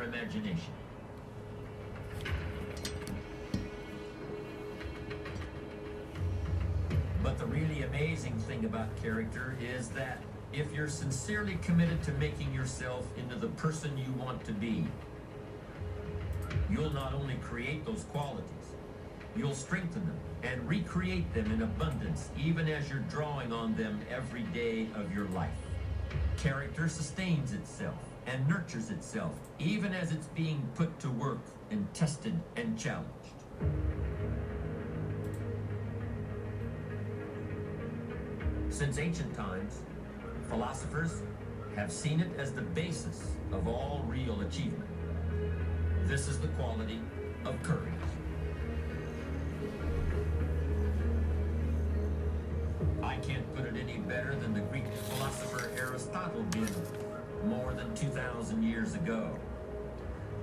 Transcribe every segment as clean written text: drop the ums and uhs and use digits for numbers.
your imagination. But the really amazing thing about character is that if you're sincerely committed to making yourself into the person you want to be, you'll not only create those qualities, you'll strengthen them and recreate them in abundance, even as you're drawing on them every day of your life. Character sustains itself and nurtures itself, even as it's being put to work and tested and challenged. Since ancient times, philosophers have seen it as the basis of all real achievement. This is the quality of courage. I can't put it any better than the Greek philosopher Aristotle did more than 2,000 years ago.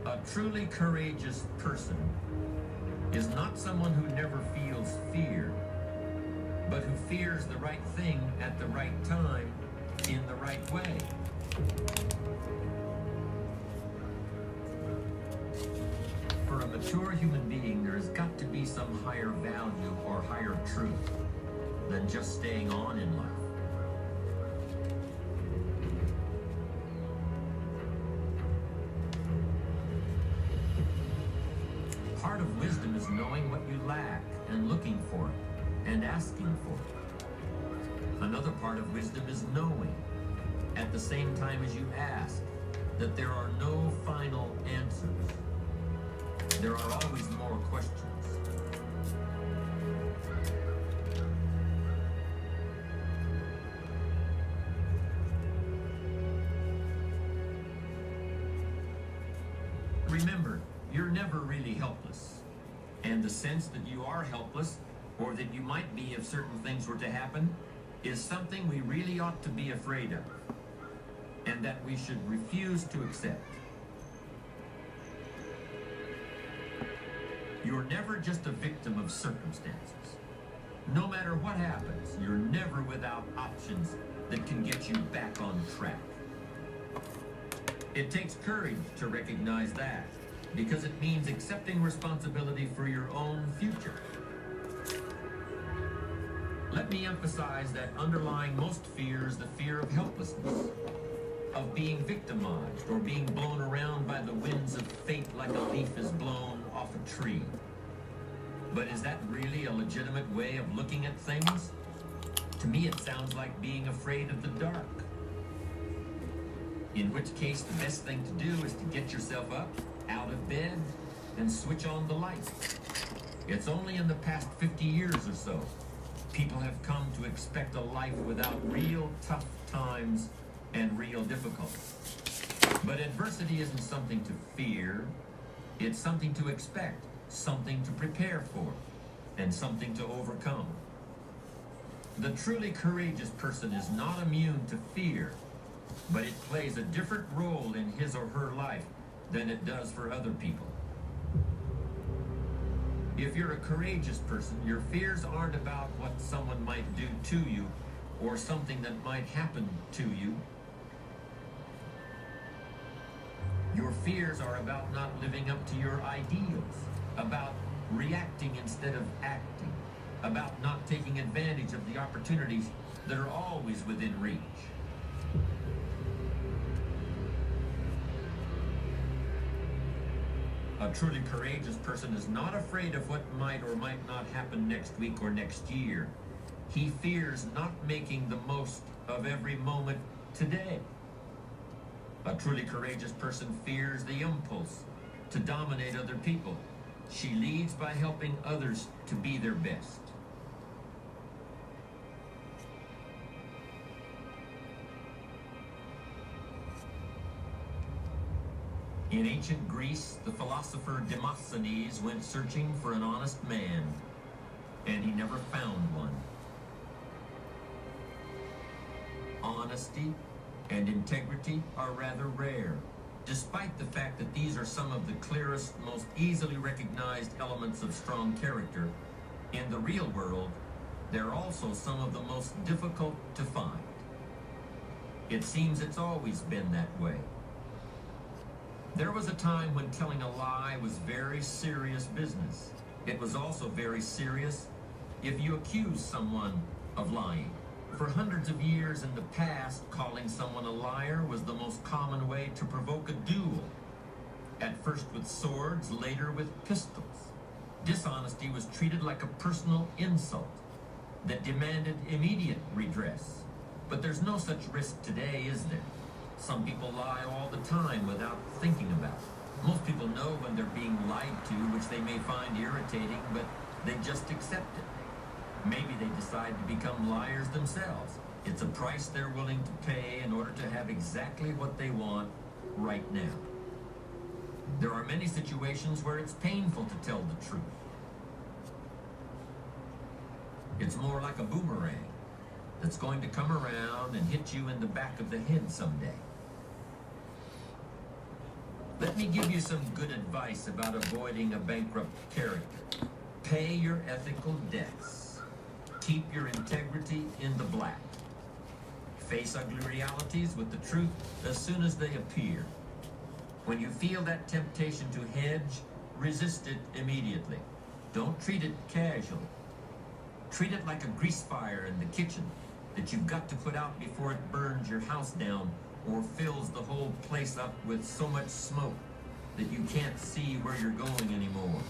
A truly courageous person is not someone who never feels fear, but who fears the right thing at the right time in the right way. For a mature human being, there has got to be some higher value or higher truth than just staying on in life. Part of wisdom is knowing what you lack and looking for it and asking for it. Another part of wisdom is knowing, at the same time as you ask, that there are no final answers. There are always more questions. Remember, you're never really helpless. And the sense that you are helpless, or that you might be if certain things were to happen, is something we really ought to be afraid of, and that we should refuse to accept. You're never just a victim of circumstances. No matter what happens, you're never without options that can get you back on track. It takes courage to recognize that, because it means accepting responsibility for your own future. Let me emphasize that underlying most fear is the fear of helplessness, of being victimized or being blown around by the winds of fate like a leaf is blown off a tree. But is that really a legitimate way of looking at things? To me, it sounds like being afraid of the dark. In which case, the best thing to do is to get yourself up, out of bed, and switch on the light. It's only in the past 50 years or so people have come to expect a life without real tough times and real difficulty. But adversity isn't something to fear. It's something to expect, something to prepare for, and something to overcome. The truly courageous person is not immune to fear, but it plays a different role in his or her life than it does for other people. If you're a courageous person, your fears aren't about what someone might do to you or something that might happen to you. Your fears are about not living up to your ideals, about reacting instead of acting, about not taking advantage of the opportunities that are always within reach. A truly courageous person is not afraid of what might or might not happen next week or next year. He fears not making the most of every moment today. A truly courageous person fears the impulse to dominate other people. She leads by helping others to be their best. In ancient Greece, the philosopher Demosthenes went searching for an honest man, and he never found one. Honesty and integrity are rather rare, despite the fact that these are some of the clearest, most easily recognized elements of strong character. In the real world, they're also some of the most difficult to find. It seems it's always been that way. There was a time when telling a lie was very serious business. It was also very serious if you accused someone of lying. For hundreds of years in the past, calling someone a liar was the most common way to provoke a duel. At first with swords, later with pistols. Dishonesty was treated like a personal insult that demanded immediate redress. But there's no such risk today, is there? Some people lie all the time without thinking about it. Most people know when they're being lied to, which they may find irritating, but they just accept it. Maybe they decide to become liars themselves. It's a price they're willing to pay in order to have exactly what they want right now. There are many situations where it's painful to tell the truth. It's more like a boomerang that's going to come around and hit you in the back of the head someday. Let me give you some good advice about avoiding a bankrupt character. Pay your ethical debts. Keep your integrity in the black. Face ugly realities with the truth as soon as they appear. When you feel that temptation to hedge, resist it immediately. Don't treat it casually. Treat it like a grease fire in the kitchen that you've got to put out before it burns your house down or fills the whole place up with so much smoke that you can't see where you're going anymore.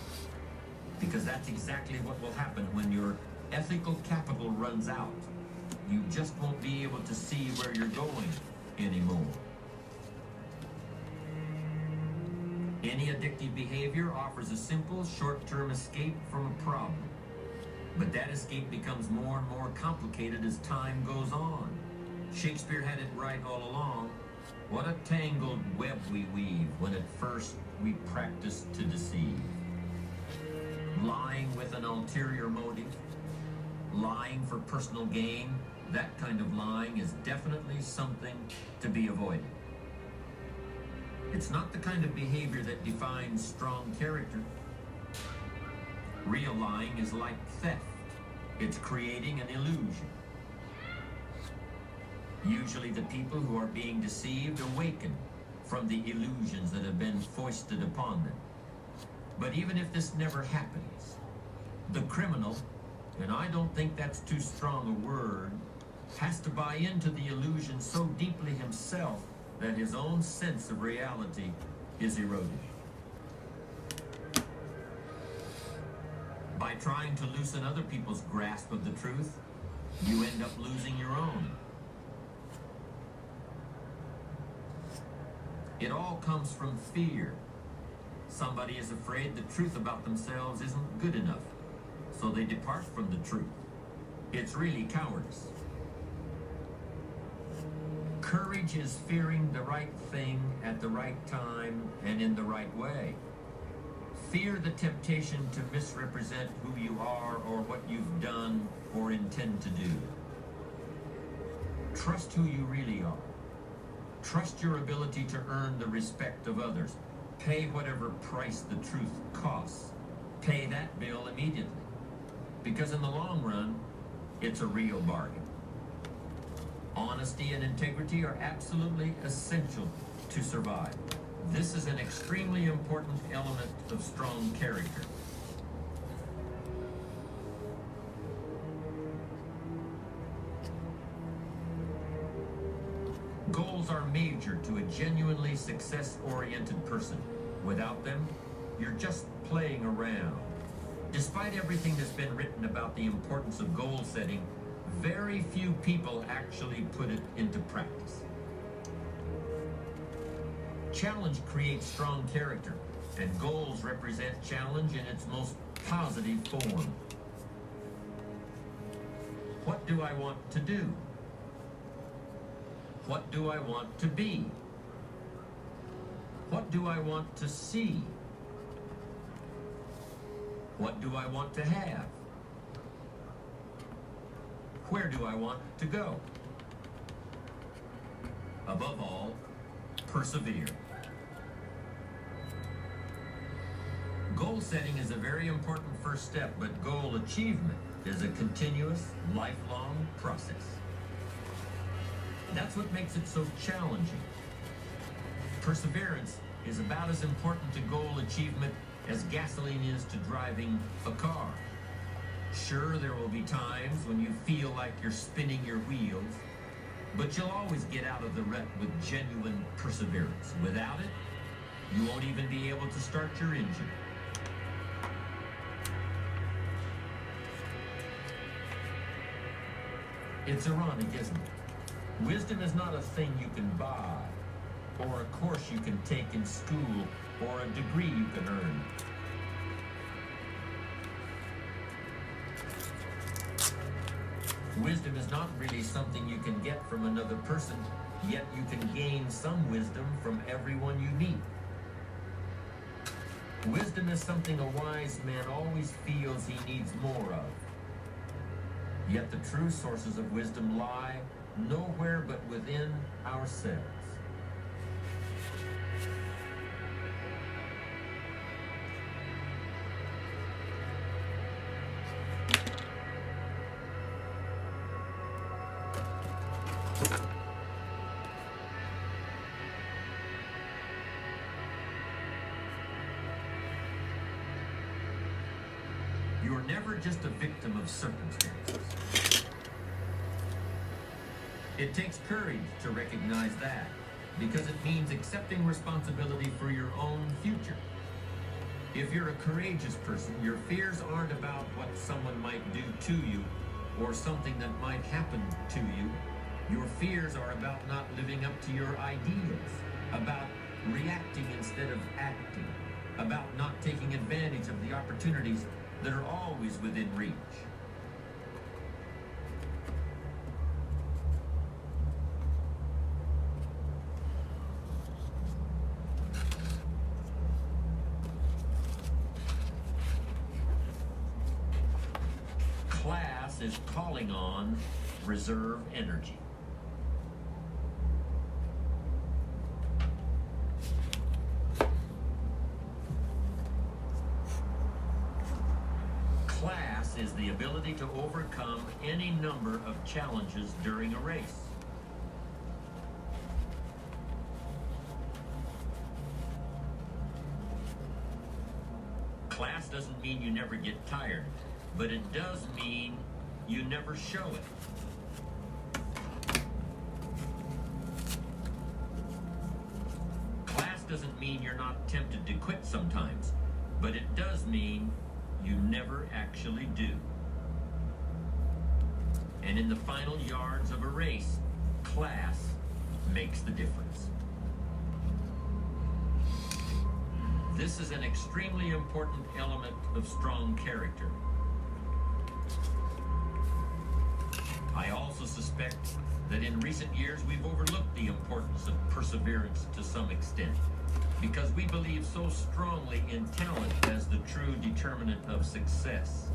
Because that's exactly what will happen when your ethical capital runs out. You just won't be able to see where you're going anymore. Any addictive behavior offers a simple, short-term escape from a problem. But that escape becomes more and more complicated as time goes on. Shakespeare had it right all along. What a tangled web we weave when at first we practice to deceive. Lying with an ulterior motive, lying for personal gain, that kind of lying is definitely something to be avoided. It's not the kind of behavior that defines strong character. Real lying is like theft. It's creating an illusion. Usually the people who are being deceived awaken from the illusions that have been foisted upon them. But even if this never happens, the criminal, and I don't think that's too strong a word, has to buy into the illusion so deeply himself that his own sense of reality is eroded. By trying to loosen other people's grasp of the truth, you end up losing your own. It all comes from fear. Somebody is afraid the truth about themselves isn't good enough, so they depart from the truth. It's really cowardice. Courage is fearing the right thing at the right time and in the right way. Fear the temptation to misrepresent who you are or what you've done or intend to do. Trust who you really are. Trust your ability to earn the respect of others. Pay whatever price the truth costs. Pay that bill immediately. Because in the long run, it's a real bargain. Honesty and integrity are absolutely essential to survive. This is an extremely important element of strong character. Goals are major to a genuinely success-oriented person. Without them, you're just playing around. Despite everything that's been written about the importance of goal setting, very few people actually put it into practice. Challenge creates strong character, and goals represent challenge in its most positive form. What do I want to do? What do I want to be? What do I want to see? What do I want to have? Where do I want to go? Above all, persevere. Goal setting is a very important first step, but goal achievement is a continuous, lifelong process. That's what makes it so challenging. Perseverance is about as important to goal achievement as gasoline is to driving a car. Sure, there will be times when you feel like you're spinning your wheels, but you'll always get out of the rut with genuine perseverance. Without it, you won't even be able to start your engine. It's ironic, isn't it? Wisdom is not a thing you can buy, or a course you can take in school, or a degree you can earn. Wisdom is not really something you can get from another person, yet you can gain some wisdom from everyone you meet. Wisdom is something a wise man always feels he needs more of. Yet the true sources of wisdom lie nowhere but within ourselves. You're never just a victim of circumstances. It takes courage to recognize that, because it means accepting responsibility for your own future. If you're a courageous person, your fears aren't about what someone might do to you or something that might happen to you. Your fears are about not living up to your ideals, about reacting instead of acting, about not taking advantage of the opportunities that are always within reach. Class is calling on reserve energy. Class is the ability to overcome any number of challenges during a race. Class doesn't mean you never get tired, but it does mean you never show it. Class doesn't mean you're not tempted to quit sometimes, but it does mean you never actually do. And in the final yards of a race, class makes the difference. This is an extremely important element of strong character. I also suspect that in recent years we've overlooked the importance of perseverance to some extent, because we believe so strongly in talent as the true determinant of success.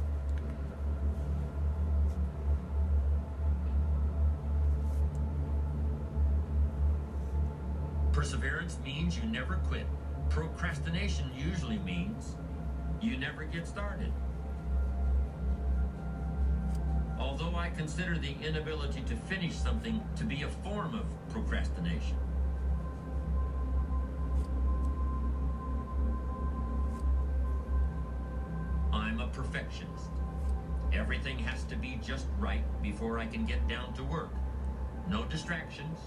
Perseverance means you never quit. Procrastination usually means you never get started. Although I consider the inability to finish something to be a form of procrastination. I'm a perfectionist. Everything has to be just right before I can get down to work. No distractions,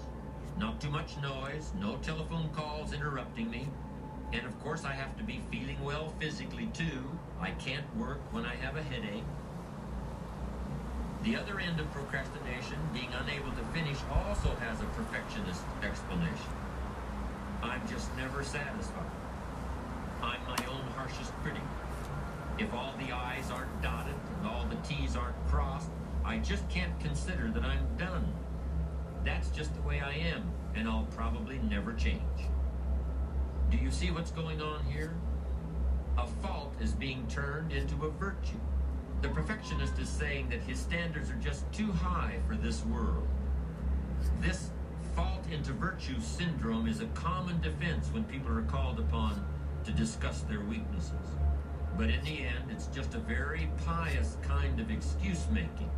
not too much noise, no telephone calls interrupting me. And of course I have to be feeling well physically too. I can't work when I have a headache. The other end of procrastination, being unable to finish, also has a perfectionist explanation. I'm just never satisfied. I'm my own harshest critic. If all the I's aren't dotted and all the T's aren't crossed, I just can't consider that I'm done. That's just the way I am, and I'll probably never change. Do you see what's going on here? A fault is being turned into a virtue. The perfectionist is saying that his standards are just too high for this world. This fault into virtue syndrome is a common defense when people are called upon to discuss their weaknesses. But in the end, it's just a very pious kind of excuse-making.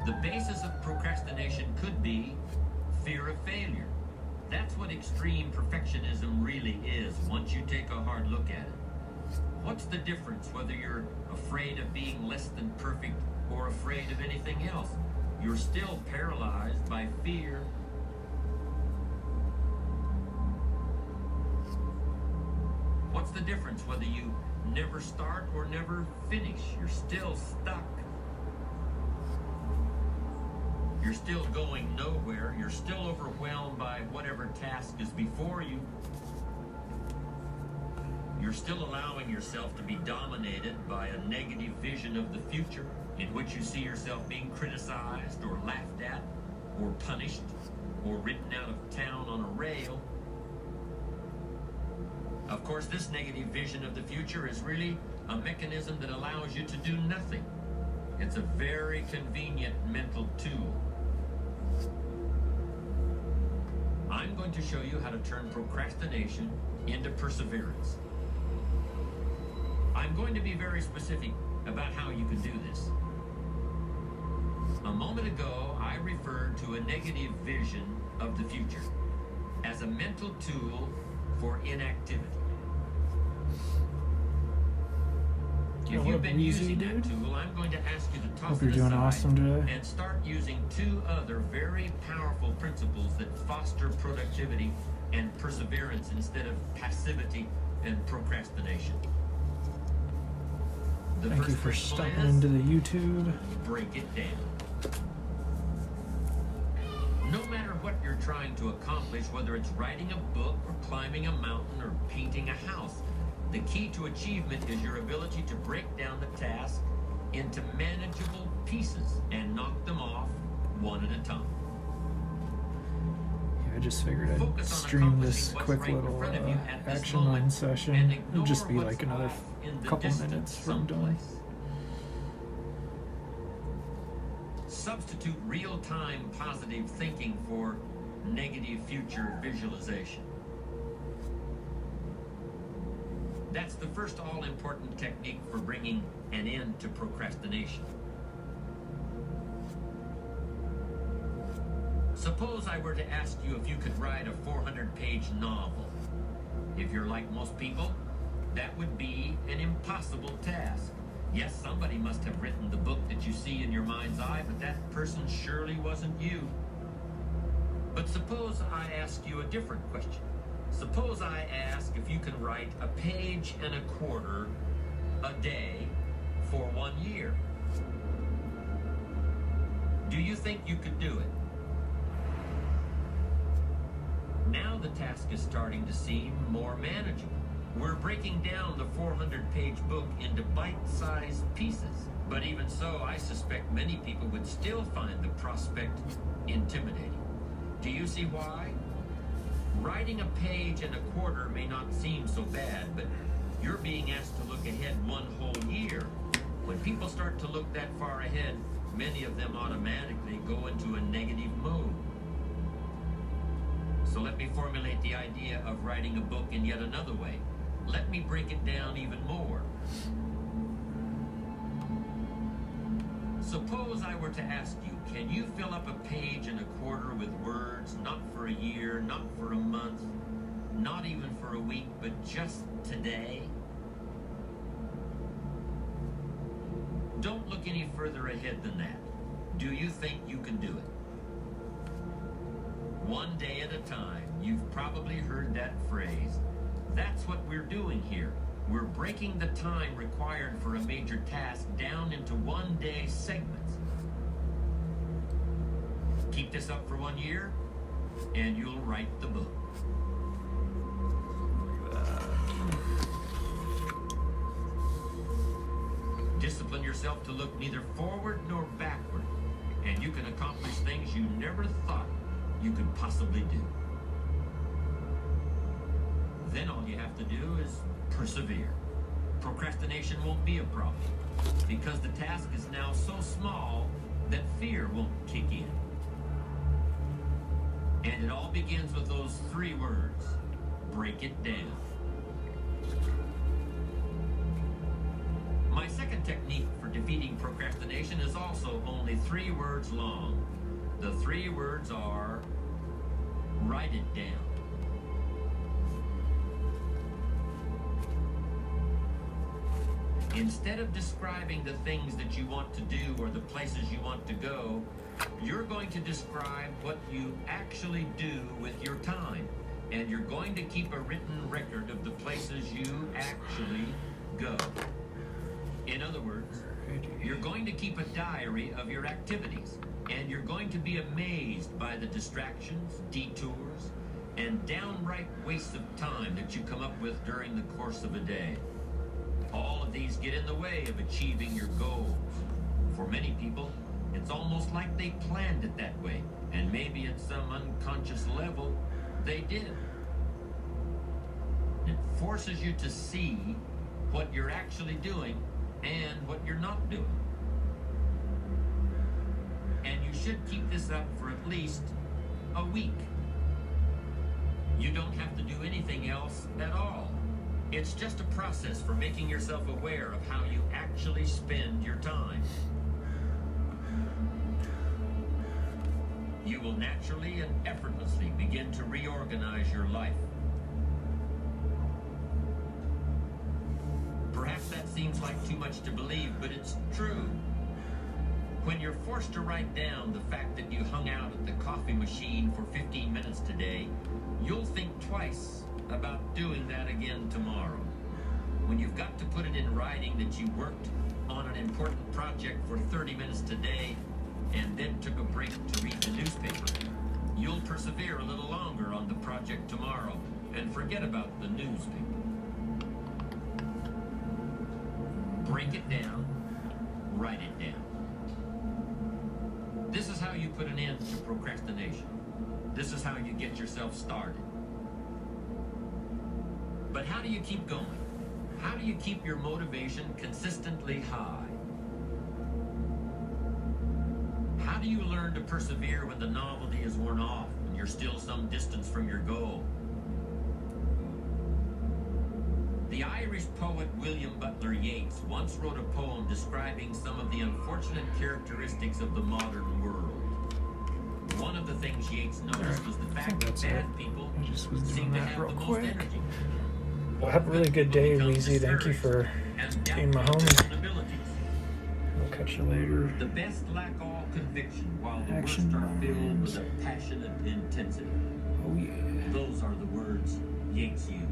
The basis of procrastination could be fear of failure. That's what extreme perfectionism really is once you take a hard look at it. What's the difference whether you're afraid of being less than perfect or afraid of anything else? You're still paralyzed by fear. What's the difference whether you never start or never finish? You're still stuck. You're still going nowhere. You're still overwhelmed by whatever task is before you. You're still allowing yourself to be dominated by a negative vision of the future in which you see yourself being criticized or laughed at or punished or written out of town on a rail. Of course, this negative vision of the future is really a mechanism that allows you to do nothing. It's a very convenient mental tool. I'm going to show you how to turn procrastination into perseverance. I'm going to be very specific about how you can do this. A moment ago, I referred to a negative vision of the future as a mental tool for inactivity. If you've been using that tool, I'm going to ask you to toss it aside and start using two other very powerful principles that foster productivity and perseverance instead of passivity and procrastination. Thank you for stopping into the YouTube. Break it down. No matter what you're trying to accomplish, whether it's writing a book or climbing a mountain or painting a house, the key to achievement is your ability to break down the task into manageable pieces and knock them off one at a time. Yeah, I just figured I'd stream this quick little action line session. It'll just be like another couple minutes from done. Substitute real-time positive thinking for negative future visualization. That's the first all-important technique for bringing an end to procrastination. Suppose I were to ask you if you could write a 400-page novel. If you're like most people, that would be an impossible task. Yes, somebody must have written the book that you see in your mind's eye, but that person surely wasn't you. But suppose I ask you a different question. Suppose I ask if you can write a page and a quarter a day for 1 year. Do you think you could do it? Now the task is starting to seem more manageable. We're breaking down the 400-page book into bite-sized pieces. But even so, I suspect many people would still find the prospect intimidating. Do you see why? Writing a page and a quarter may not seem so bad, but you're being asked to look ahead 1 whole year. When people start to look that far ahead, many of them automatically go into a negative mode. So let me formulate the idea of writing a book in yet another way. Let me break it down even more. Suppose I were to ask you, can you fill up a page and a quarter with words, not for a year, not for a month, not even for a week, but just today? Don't look any further ahead than that. Do you think you can do it? 1 day at a time. You've probably heard that phrase. That's what we're doing here. We're breaking the time required for a major task down into 1-day segments. Keep this up for 1 year, and you'll write the book. Discipline yourself to look neither forward nor backward, and you can accomplish things you never thought you could possibly do. Then all you have to do is persevere. Procrastination won't be a problem because the task is now so small that fear won't kick in. And it all begins with those 3 words: break it down. My second technique for defeating procrastination is also only 3 words long. The 3 words are write it down. Instead of describing the things that you want to do or the places you want to go, you're going to describe what you actually do with your time. And you're going to keep a written record of the places you actually go. In other words, you're going to keep a diary of your activities. And you're going to be amazed by the distractions, detours, and downright wastes of time that you come up with during the course of a day. All of these get in the way of achieving your goals. For many people, it's almost like they planned it that way, and maybe at some unconscious level, they did. It forces you to see what you're actually doing and what you're not doing. And you should keep this up for at least a week. You don't have to do anything else at all. It's just a process for making yourself aware of how you actually spend your time. You will naturally and effortlessly begin to reorganize your life. Perhaps that seems like too much to believe, but it's true. When you're forced to write down the fact that you hung out at the coffee machine for 15 minutes today, you'll think twice about doing that again tomorrow. When you've got to put it in writing that you worked on an important project for 30 minutes today and then took a break to read the newspaper, you'll persevere a little longer on the project tomorrow and forget about the newspaper. Break it down, write it down. This is how you put an end to procrastination. This is how you get yourself started. But how do you keep going? How do you keep your motivation consistently high? How do you learn to persevere when the novelty is worn off and you're still some distance from your goal? The Irish poet William Butler Yeats once wrote a poem describing some of the unfortunate characteristics of the modern world. One of the things Yeats noticed was the fact that bad people seem to have the most energy. Well, have a really good day, Weezy. Thank you for being my homie. I'll catch you later. The best lack all conviction, while the worst are filled with a passionate intensity. Oh yeah. Those are the words Yeats used.